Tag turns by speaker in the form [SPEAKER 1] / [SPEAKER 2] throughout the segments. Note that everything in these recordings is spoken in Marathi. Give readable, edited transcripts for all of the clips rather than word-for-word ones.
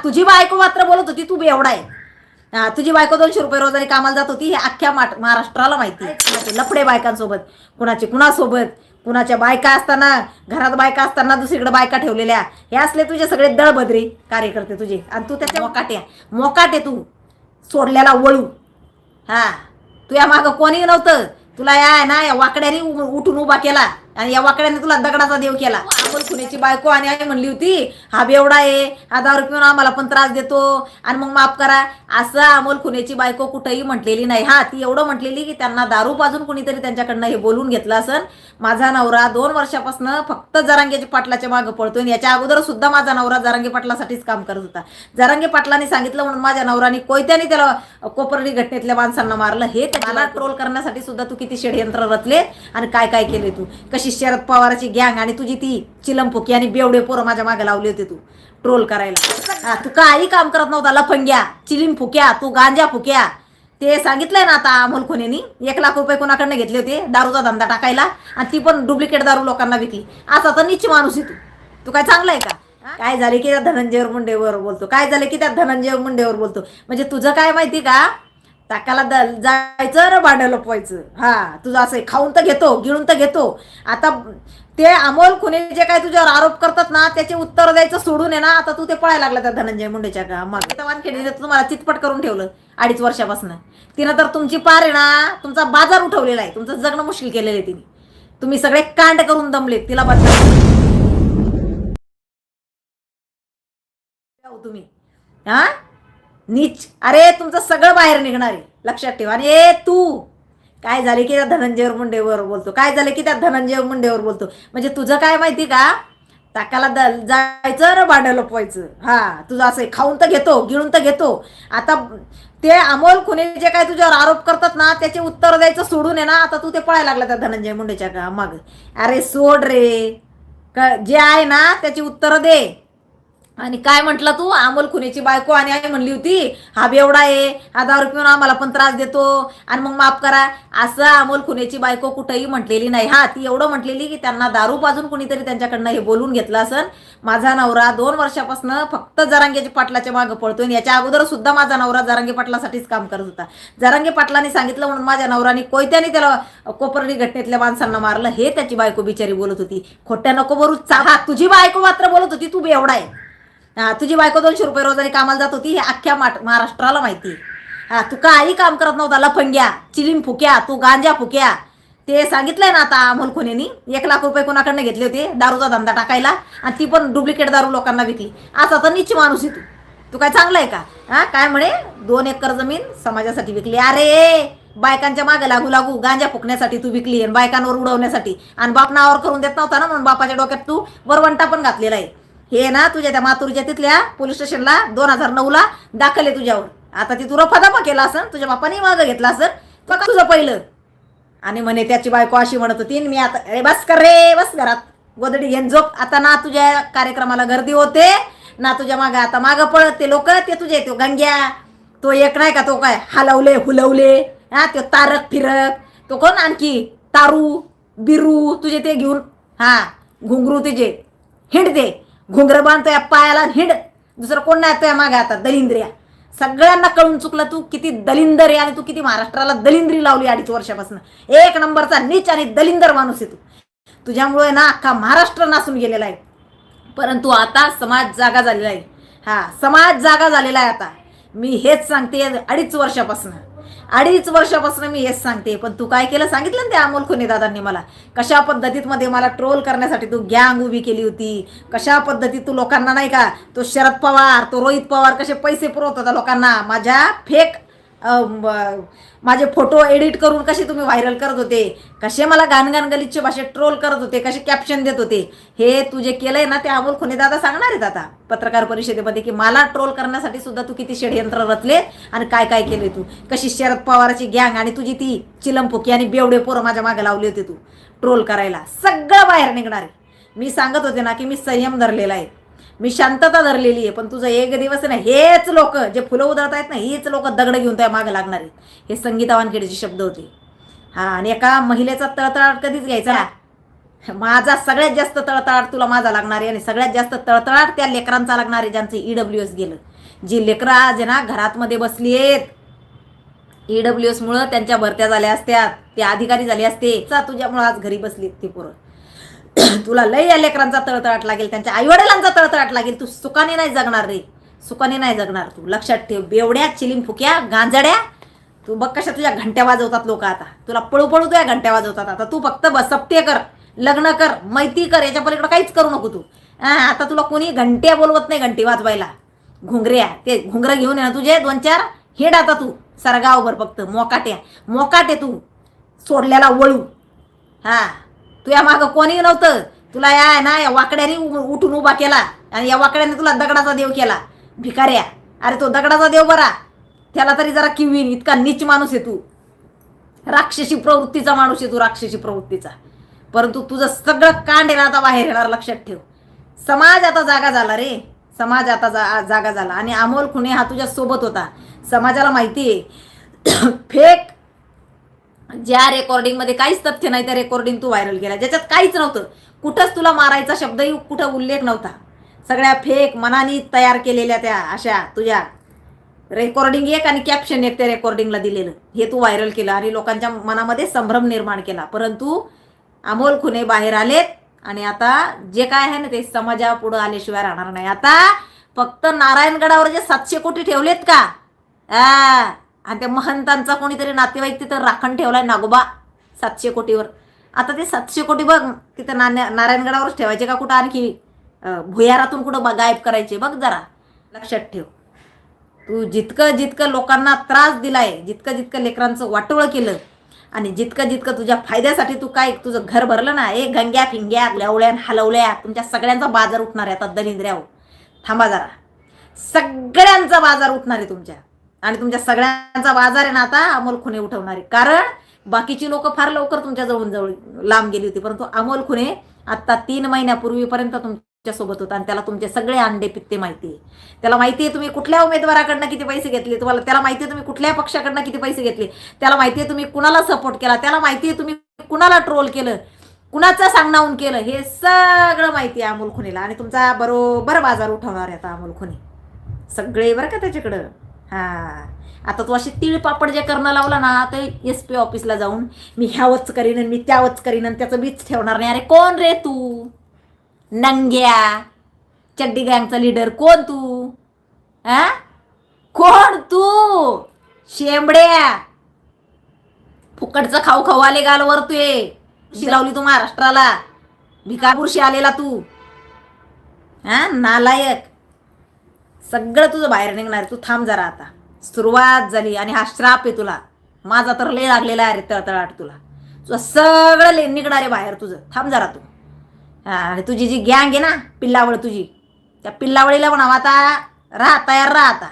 [SPEAKER 1] तुझी बायको मात्र बोलत होती तू एवढा आहे. तुझी बायको 200 रुपये रोजाने कामाला जात होती, हे अख्ख्या महाराष्ट्राला माहिती आहे. कुणाचे लफडे बायकांसोबत, कुणाचे कुणासोबत, कुणाच्या बायका असताना, घरात बायका असताना दुसरीकडे बायका ठेवलेल्या, हे असले तुझे सगळे दळबद्री कार्यकर्ते तुझे. आणि तू त्याच्या मोकाटे तू सोडलेला वळू. तुझ्या मागं कोणी नव्हतं, तुला या वाकड्याने उठून उभा केला आणि या वाकड्याने तुला दगडाचा देव केला. अमोल खुनेची बायको आणि आई म्हणली होती हा बेवडा आहे, हा दारू पिऊन आम्हाला पण त्रास देतो आणि मग माफ करा. असं अमोल खुनेची बायको कुठेही म्हटलेली नाही. ती एवढं म्हटलेली की त्यांना दारू पाजून कुणीतरी त्यांच्याकडनं हे बोलून घेतलं असन. माझा नवरा 2 वर्षापासून फक्त जरांगेच्या पाटलाच्या मागं पळतोय. याच्या अगोदर सुद्धा माझा नवरा जरांगे पाटलासाठीच काम करत होता. जरांगे पाटलांनी सांगितलं म्हणून माझ्या नवराने कोयत्याने त्याला कोपर्डी घटनेतल्या माणसांना मारलं. हे त्याला ट्रोल करण्यासाठी सुद्धा तू किती षडयंत्र रचले आणि काय काय केले तू. कशी शरद पवाराची गँग आणि तुझी ती चिलमफुकी आणि बेवडे पोरं माझ्या मागे लावले होते तू ट्रोल करायला. तू काही काम करत नव्हता. लफंग्या, चिलिमफुक्या, तू गांजा फुक्या. ते सांगितलंय ना आता अमोल खुनेनी 1 लाख रुपये कोणाकडनं घेतले होते दारूचा धंदा टाकायला आणि ती पण डुप्लिकेट दारू लोकांना विकली. असा तर नीच माणूस आहे तू काय चांगला आहे का. काय झाले की त्या धनंजय मुंडेवर बोलतो, काय झाले की त्या धनंजय मुंडेवर बोलतो. म्हणजे तुझं काय माहिती का, टाकाला जायचं र भांडं लपवायचं. तुझं असं खाऊन तर घेतो, गिळून तर घेतो. आता ते अमोल खुने जे काय तुझ्यावर आरोप करतात ना त्याचे उत्तर द्यायचं सोडून आहे ना, आता तू ते पळायला लागला त्या धनंजय मुंडेच्या मागे. वानखेडीने तुम्हाला चितपट करून ठेवलं 2.5 वर्षापासून. तिनं तर तुमची पार आहे ना, तुमचा बाजार उठवलेला आहे, तुमचं जगणं मुश्किल केलेलं आहे तिने. तुम्ही सगळे कांड करून दमलेत तिला तुम्ही नीच. अरे तुमचं सगळं बाहेर निघणार आहे, लक्षात ठेवा. आणि तू काय झाले की त्या धनंजय मुंडेवर बोलतो, काय झाले की त्या धनंजय मुंडेवर बोलतो. म्हणजे तुझं काय माहिती का, टाकाला जायचं र भांडं लपवायचं. तुझं असं खाऊन तर घेतो, गिळून तर घेतो. आता ते अमोल खुने जे काय तुझ्यावर आरोप करतात ना त्याचे उत्तर द्यायचं सोडून आहे ना, आता तू ते पळायला लागला त्या धनंजय मुंडेच्या मागे. अरे सोड रे, जे आहे ना त्याची उत्तर दे. आणि काय म्हटलं तू, अमोल खुनेची बायको आणि आई म्हणली होती हा बेवडा आहे, हा दारू पिऊन आम्हाला पण त्रास देतो आणि मग माफ करा. असं अमोल खुनेची बायको कुठेही म्हटलेली नाही. ती एवढं म्हटलेली की त्यांना दारू पाजून कुणीतरी त्यांच्याकडनं हे बोलून घेतलं असन. माझा नवरा 2 वर्षापासून फक्त जरांगेच्या पाटलाच्या मागं पळतोय. याच्या अगोदर सुद्धा माझा नवरा जरांगे पाटलासाठीच काम करत होता. जरांगे पाटलांनी सांगितलं म्हणून माझ्या नवराने कोयत्याने त्याला कोपर्डी घटनेतल्या माणसांना मारलं. हे त्याची बायको बिचारी बोलत होती. खोट्या नको बरू. तुझी बायको मात्र बोलत होती तू एवढा आहे. तुझी बायको 200 रुपये रोजाने कामाला जात होती, हे अख्ख्या महाराष्ट्राला माहिती आहे. तू काही काम करत नव्हता. लफंग्या, चिलिमफुक्या, तू गांजा फुक्या. ते सांगितलंय ना आता अमोल खुनेनी 1 लाख रुपये कोणाकडनं घेतले होते दारूचा धंदा टाकायला आणि ती पण डुप्लिकेट दारू लोकांना विकली. असा तर नीच माणूस आहे तू काय चांगला आहे का. काय म्हणे 2 एकर जमीन समाजासाठी विकली. अरे बायकांच्या मागे लागू लागू गांजा फुकण्यासाठी तू विकली आणि बायकांवर उडवण्यासाठी. आणि बाप नावावर करून देत नव्हता ना म्हणून बापाच्या डोक्यात तू वरवंटा पण घातलेला आहे. हे ना तुझ्या त्या मातुरीच्या तिथल्या पोलीस स्टेशनला 2009ला दाखल आहे तुझ्यावर. आता ती तू रफादफा केला असन, तुझ्या बापाने मागं घेतला असन बघा तुझं पहिलं. आणि म्हणे त्याची बायको अशी म्हणत होती मी आता अरे बस कर रे, बस घरात गोदडी घेऊन झोप. आता ना तुझ्या कार्यक्रमाला गर्दी होते ना तुझ्या मागं आता मागं पळत ते लोक. ते तुझे तो गंग्या, तो एक नाही का तो काय हलवले हुलवले, तो तारक फिरक, तो कोण आणखी तारू बिरू तुझे ते घेऊन घुंगरू तुझे हिंडते, घुंगर बांधतोय पायाला हिंड. दुसरं कोण नाही येतोय मागे आता दलिंद्रिया. सगळ्यांना कळून चुकलं तू किती दलिंदर आहे आणि तू किती महाराष्ट्राला दलिंद्री लावली 2.5 वर्षापासून. 1 नंबरचा नीच आणि दलिंदर माणूस आहे तू. तुझ्यामुळे ना अख्खा महाराष्ट्र नासून गेलेला आहे. परंतु आता समाज जागा झालेला आहे. समाज जागा झालेला आहे आता. मी हेच सांगते 2.5 वर्षापासून मी हेच सांगते. पण तू काय केलं सांगितलं ना त्या अमोल खुने दादांनी मला कशा पद्धतीत मध्ये मला ट्रोल करण्यासाठी तू गँग उभी केली होती. कशा पद्धतीत तू लोकांना नाही का तो शरद पवार तो रोहित पवार कसे पैसे पुरवत होता लोकांना. माझ्या फेक माझे फोटो एडिट करून कसे तुम्ही व्हायरल करत होते, कसे मला गाणगाण गलिच्छ भाषेत ट्रोल करत होते, कसे कॅप्शन देत होते. हे तू जे केलंय ना ते अमोल खुने दादा सांगणार आहेत आता पत्रकार परिषदेमध्ये की मला ट्रोल करण्यासाठी सुद्धा तू किती षडयंत्र रचले आणि काय काय केले तू. कशी शरद पवाराची गँग आणि तुझी ती चिलमफुकी आणि बेवडे पोरं माझ्या मागे लावले होते तू ट्रोल करायला. सगळं बाहेर निघणार आहे. मी सांगत होते ना की मी संयम धरलेला आहे, मी शांतता धरलेली आहे. पण तुझं एक दिवस ना हेच लोक जे फुलं उधळत आहेत ना हेच लोक दगड घेऊन त्या मागे लागणार आहेत. हे संगीता वानखेडेचे शब्द होते. आणि एका महिलेचा तळतळाट कधीच घ्यायचा. माझा सगळ्यात जास्त तळतळाट तुला माझा लागणार आहे आणि सगळ्यात जास्त तळतळाट त्या लेकरांचा लागणार आहे ज्यांचं EWS गेलं. जी लेकरं आज आहे ना घरात मध्ये बसली आहेत, EWS मुळे त्यांच्या भरत्या झाल्या असत्यात, ते अधिकारी झाले असते, तुझ्यामुळे आज घरी बसली ती पोरं. तुला लय या लेकरांचा तळतळाट लागेल, त्यांच्या आईवडिलांचा तळतळाट लागेल. तू सुखाने नाही जगणार रे, सुखाने नाही जगणार तू. लक्षात ठेव. बेवड्या, चिलिम फुक्या, गांजड्या, तू बघ कशा तुझ्या घंट्या वाजवतात लोक. आता तुला पळू पळू तुझ्या घंट्या वाजवतात. आता तू फक्त सप्ते कर, लग्न कर, मैत्री कर, याच्या पलीकडे काहीच करू नको तू. आता तुला कोणी घंट्या बोलवत नाही घंटी वाजवायला. घुंगऱ्या, ते घुंगरं घेऊन ये ना तुझे 2-4 हेड. आता तू सरगावभर फक्त मोकाटे तू सोडल्याला वळू. तुझ्या मागं कोणी नव्हतं. तुला या ना या वाकड्याने उठून उभा केला आणि या वाकड्याने तुला दगडाचा देव केला. भिकाऱ्या, अरे तो दगडाचा देव बरा, त्याला तरी जरा किवीन. इतका नीच माणूस आहे तू, राक्षसी प्रवृत्तीचा माणूस आहे तू, राक्षसी प्रवृत्तीचा. परंतु तुझं सगळं कांड आहे ना आता बाहेर येणार. लक्षात ठेव. समाज आता जागा झाला रे, समाज आता जागा झाला. आणि अमोल खुणे हा तुझ्या सोबत होता. समाजाला माहिती आहे फेक ज्या रेकॉर्डिंगमध्ये काहीच तथ्य नाही, त्या रेकॉर्डिंग तू व्हायरल केल्या ज्याच्यात काहीच नव्हतं. कुठंच तुला मारायचा शब्दही कुठं उल्लेख नव्हता. सगळ्या फेक मनाने तयार केलेल्या त्या अशा तुझ्या रेकॉर्डिंग एक आणि कॅप्शन एक त्या रेकॉर्डिंगला दिलेलं, हे तू व्हायरल केलं आणि लोकांच्या मनामध्ये संभ्रम निर्माण केला. परंतु अमोल खुणे बाहेर आलेत आणि आता जे काय आहे ना ते समाजापुढं आल्याशिवाय राहणार नाही. आता फक्त नारायणगडावर जे 700 कोटी ठेवलेत का, आणि त्या महंतांचा कोणीतरी नातेवाईक तिथं राखण ठेवलाय नागोबा 700 कोटीवर. आता ते 700 कोटी बघ तिथं नारायणगडावरच ठेवायचे का कुठं आणखी भुयारातून कुठं गायब करायचे बघ जरा. लक्षात ठेव. तू जितकं लोकांना त्रास दिलाय, जितकं लेकरांचं वाटोळं केलं आणि जितकं तुझ्या फायद्यासाठी तू काय तुझं घर भरलं ना, एक गंग्या फिंग्या लवळ्या हलवल्या, तुमच्या सगळ्यांचा बाजार उठणार आहे आता दलिंद्र्यावर. थांबा जरा, सगळ्यांचा बाजार उठणार आहे तुमच्या. आणि तुमच्या सगळ्यांचा बाजार आहे ना आता अमोल खुणे उठवणार आहे. कारण बाकीची लोक फार लवकर तुमच्या जवळ लांब गेली होती, परंतु अमोल खुणे आता 3 महिन्यापूर्वीपर्यंत तुमच्या सोबत होता आणि त्याला तुमचे सगळे अंडे पित्ते माहिती आहे. त्याला माहिती आहे तुम्ही कुठल्या उमेदवाराकडनं किती पैसे घेतले, त्याला माहिती आहे तुम्ही कुठल्या पक्षाकडनं किती पैसे घेतले, त्याला माहिती आहे तुम्ही कुणाला सपोर्ट केला, त्याला माहिती आहे तुम्ही कुणाला ट्रोल केलं, कुणाचं सांगणावून केलं, हे सगळं माहिती आहे अमोल खुणेला. आणि तुमचा बरोबर बाजार उठवणार आहे आता अमोल खुणे. सगळे बरं का त्याच्याकडं. आता तू अशी तीळ पापड जे करणं लावला ना, तर SP ऑफिसला जाऊन मी ह्यावच करीन आणि मी त्यावच करीन आणि त्याचं बीच ठेवणार नाही. अरे कोण रे तू? नंग्या चड्डी गँगचा लीडर कोण तू? कोण तू? शेंबड्या फुकटचं खाऊ आले गालवर तू शिलावली तू महाराष्ट्राला. भिकापुरशी आलेला तू. नालायक. सगळं तुझं बाहेर निघणार. तू थांब जरा. आता सुरुवात झाली आणि हा श्राप आहे तुला. माझा तर लय लागलेला आहे रे तळतळाट तुला. तुझं सगळं निघणार आहे बाहेर तुझं. थांब जरा तू. आणि तुझी जी गँग आहे ना पिल्लावळ तुझी, त्या पिल्लावळीला म्हणावं आता तयार राहा. आता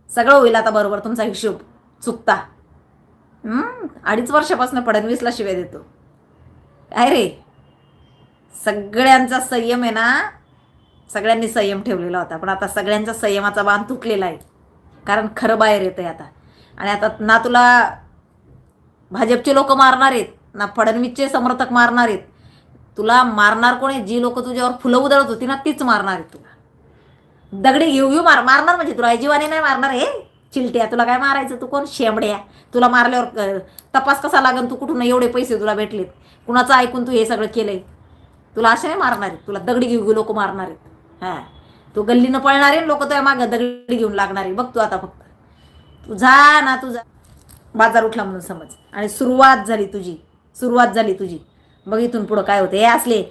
[SPEAKER 1] सगळं होईल आता बरोबर. तुमचा हिशोब चुकता. 2.5 वर्षापासून फडणवीसला शिव्या देतो काय रे. सगळ्यांचा संयम आहे ना, सगळ्यांनी संयम ठेवलेला होता, पण आता सगळ्यांचा संयमाचा बांध तुटलेला आहे. कारण खरं बाहेर येतंय आता. आणि आता ना तुला भाजपचे लोक मारणार आहेत, ना फडणवीसचे समर्थक मारणार आहेत. तुला मारणार कोण आहे? जी लोक तुझ्यावर फुलं उधळत होती ना, तीच मारणार आहेत तुला. दगडी घेऊ मारणार म्हणजे तुला जीवाने नाही मारणार. हे चिलट्या, तुला काय मारायचं? तू कोण? शेंबड्या. तुला मारल्यावर तपास कसा लागन? तू कुठून एवढे पैसे तुला भेटलेत? कुणाचं ऐकून तू हे सगळं केलंय? तुला असे नाही मारणार आहेत. तुला दगडी घेऊ लोक मारणार आहेत. तू गल्लीनं पळणार आहे, लोक तुझ्या मागं दगडी घेऊन लागणार आहे. बघ तू आता फक्त तू जा ना, तुझा बाजार उठला म्हणून समज. आणि सुरुवात झाली तुझी. बघ इथून पुढं काय होतं. हे असले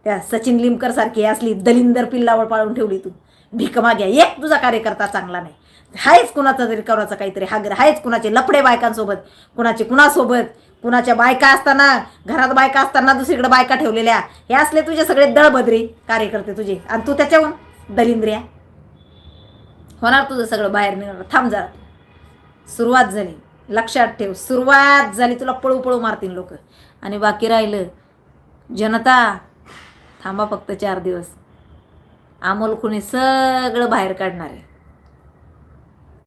[SPEAKER 1] त्या सचिन लिमकर सारखी असली दलिंदर पिल्लावळ पाळून ठेवली तू. भीक माग्या. एक तुझा कार्यकर्ता चांगला नाही. हायच कुणाचा तरी करायचा काहीतरी हागर. हायच कुणाचे लफडे बायकांसोबत, कुणासोबत, कुणाच्या बायका असताना, घरात बायका असताना दुसरीकडे बायका ठेवलेल्या. हे असले तुझे सगळे दळबद्री कार्यकर्ते तुझे. आणि तू त्याच्याहून दलिंद्रिया. होणार तुझं सगळं बाहेर निघणार. थांब जरा. सुरुवात झाली. लक्षात ठेव, सुरुवात झाली. तुला पळू मारतील लोक. आणि बाकी राहिलं जनता. थांबा फक्त 4 दिवस. अमोल खुणे सगळं बाहेर काढणार आहे.